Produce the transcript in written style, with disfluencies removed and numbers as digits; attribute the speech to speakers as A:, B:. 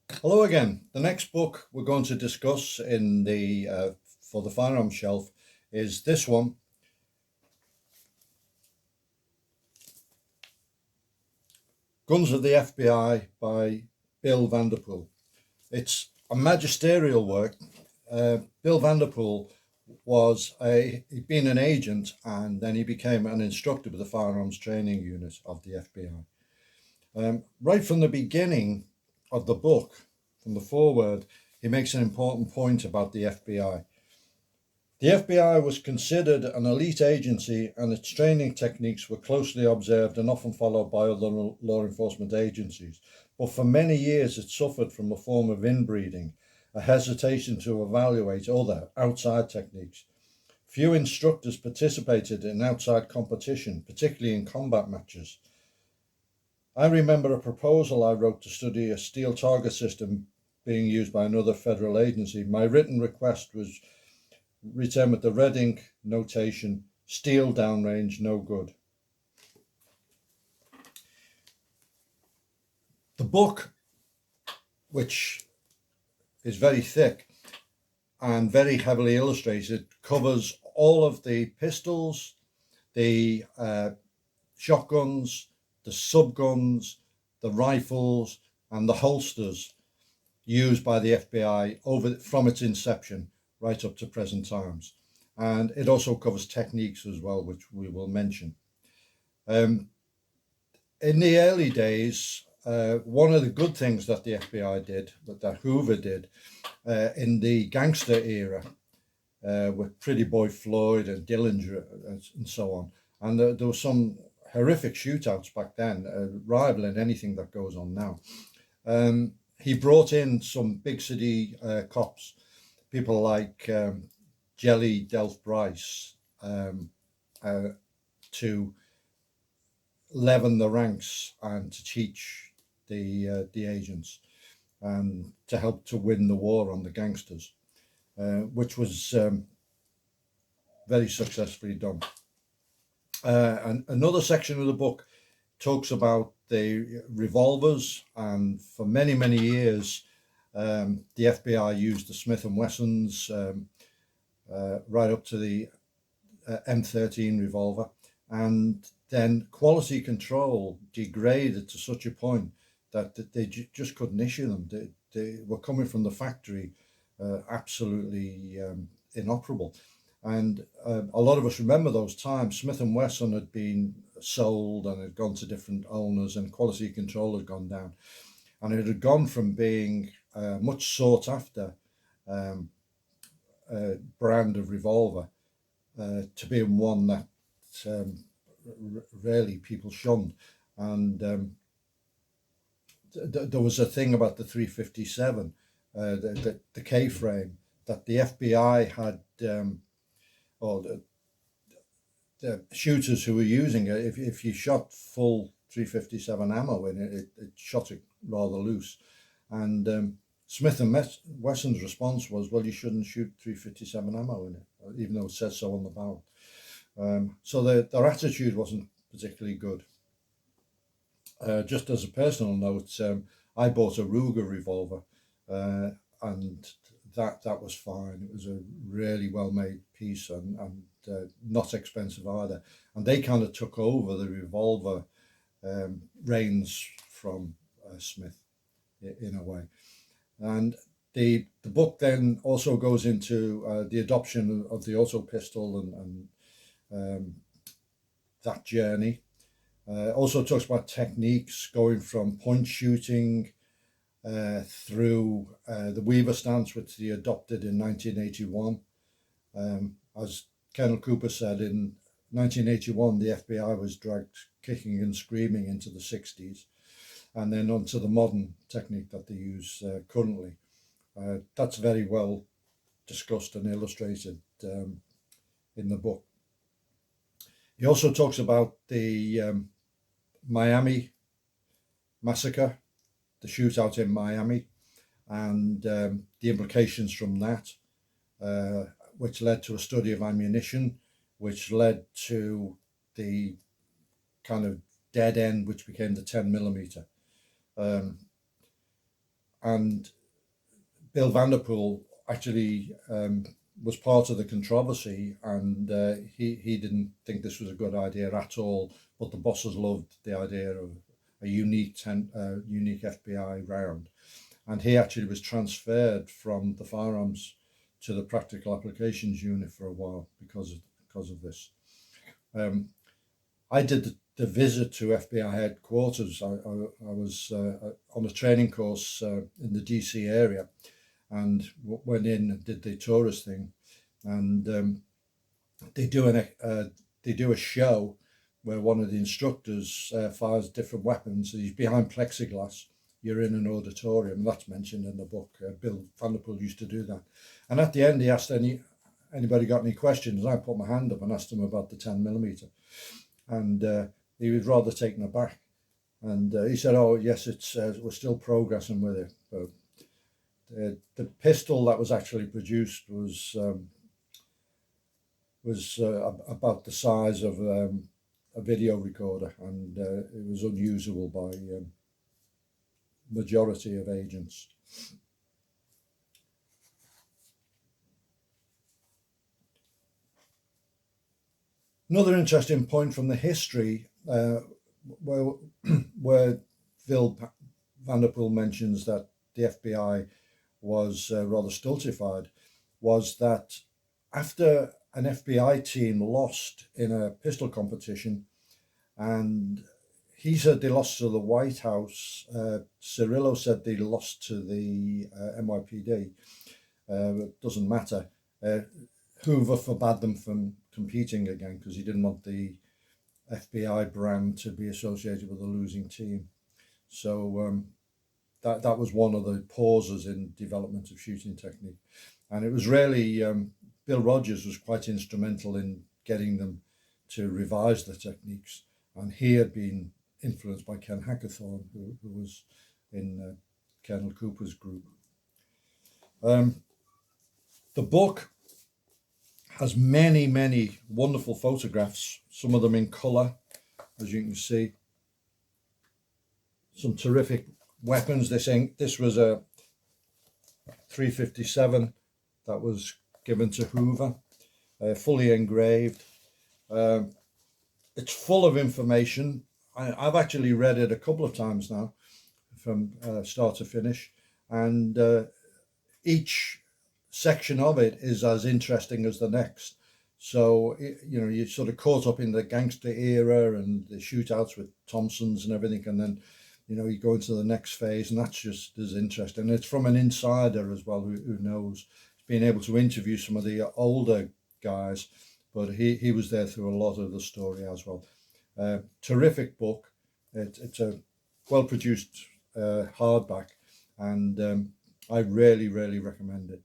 A: Hello again. The next book we're going to discuss in the for the firearms shelf is this one, Guns of the FBI by Bill Vanderpool. It's a magisterial work. Bill Vanderpool he'd been an agent and then he became an instructor with the firearms training unit of the FBI. Right from the beginning of the book, from the foreword, he makes an important point about the FBI. The FBI was considered an elite agency and its training techniques were closely observed and often followed by other law enforcement agencies. But for many years it suffered from a form of inbreeding, a hesitation to evaluate other outside techniques. Few instructors participated in outside competition, particularly in combat matches. I remember a proposal I wrote to study a steel target system being used by another federal agency. My written request was written with the red ink notation, steel downrange, no good. The book, which is very thick and very heavily illustrated, covers all of the pistols, the shotguns, the subguns, the rifles, and the holsters used by the FBI from its inception right up to present times. And it also covers techniques as well, which we will mention. In the early days, one of the good things that the FBI did, that Hoover did in the gangster era, with Pretty Boy Floyd and Dillinger and so on, and there were some horrific shootouts back then, rivaling anything that goes on now. He brought in some big city cops, people like Jelly Delph Bryce, to leaven the ranks and to teach the agents and to help to win the war on the gangsters, which was very successfully done. And another section of the book talks about the revolvers, and for many, many years, the FBI used the Smith & Wessons right up to the M13 revolver, and then quality control degraded to such a point that they just couldn't issue them. They were coming from the factory absolutely inoperable. And a lot of us remember those times. Smith & Wesson had been sold and had gone to different owners, and quality control had gone down. And it had gone from being much sought after brand of revolver to being one that rarely people shunned. And there was a thing about the 357, the K frame, that the FBI had, or the shooters who were using it, if you shot full 357 ammo in it, it shot it rather loose. And Smith and Wesson's response was, well, you shouldn't shoot 357 ammo in it, even though it says so on the barrel. So their attitude wasn't particularly good. Just as a personal note, I bought a Ruger revolver, and that was fine. It was a really well made piece and not expensive either. And they kind of took over the revolver reins from Smith in a way. And the book then also goes into the adoption of the auto pistol and that journey. Also talks about techniques going from point shooting through the Weaver stance, which he adopted in 1981. As Colonel Cooper said, in 1981, the FBI was dragged kicking and screaming into the 60s, and then onto the modern technique that they use currently. That's very well discussed and illustrated in the book. He also talks about the Miami massacre, the shootout in Miami, and the implications from that, which led to a study of ammunition, which led to the kind of dead end, which became the 10 millimeter. and Bill Vanderpool actually was part of the controversy, and he didn't think this was a good idea at all. But the bosses loved the idea of a unique unique FBI round, and he actually was transferred from the firearms to the practical applications unit for a while because of this. I did the visit to FBI headquarters. I was on a training course in the DC area, and went in and did the tourist thing, and they do a show where one of the instructors fires different weapons. He's behind plexiglass. You're in an auditorium. That's mentioned in the book. Bill Vanderpool used to do that, and at the end he asked anybody got any questions. And I put my hand up and asked him about the 10mm, and he was rather taken aback. And he said, "Oh yes, it's we're still progressing with it." But the pistol that was actually produced was about the size of a video recorder, and it was unusable by majority of agents. Another interesting point from the history, where Bill Vanderpool mentions that the FBI was rather stultified, was that after an FBI team lost in a pistol competition, and he said they lost to the White House, Cirillo said they lost to the NYPD. It doesn't matter. Hoover forbade them from competing again because he didn't want the FBI brand to be associated with a losing team. So that was one of the pauses in development of shooting technique. And it was really, Bill Rogers was quite instrumental in getting them to revise the techniques. And he had been influenced by Ken Hackathorn, who was in Colonel Cooper's group. The book has many, many wonderful photographs, some of them in colour, as you can see. Some terrific weapons. This was a 357 that was given to Hoover, fully engraved. It's full of information. I've actually read it a couple of times now, from start to finish, and each section of it is as interesting as the next. So you're sort of caught up in the gangster era and the shootouts with Thompsons and everything, and then you go into the next phase, and that's just as interesting. And it's from an insider as well who knows. Being able to interview some of the older guys, but he was there through a lot of the story as well. Terrific book. It's a well-produced hardback, and I really, really recommend it.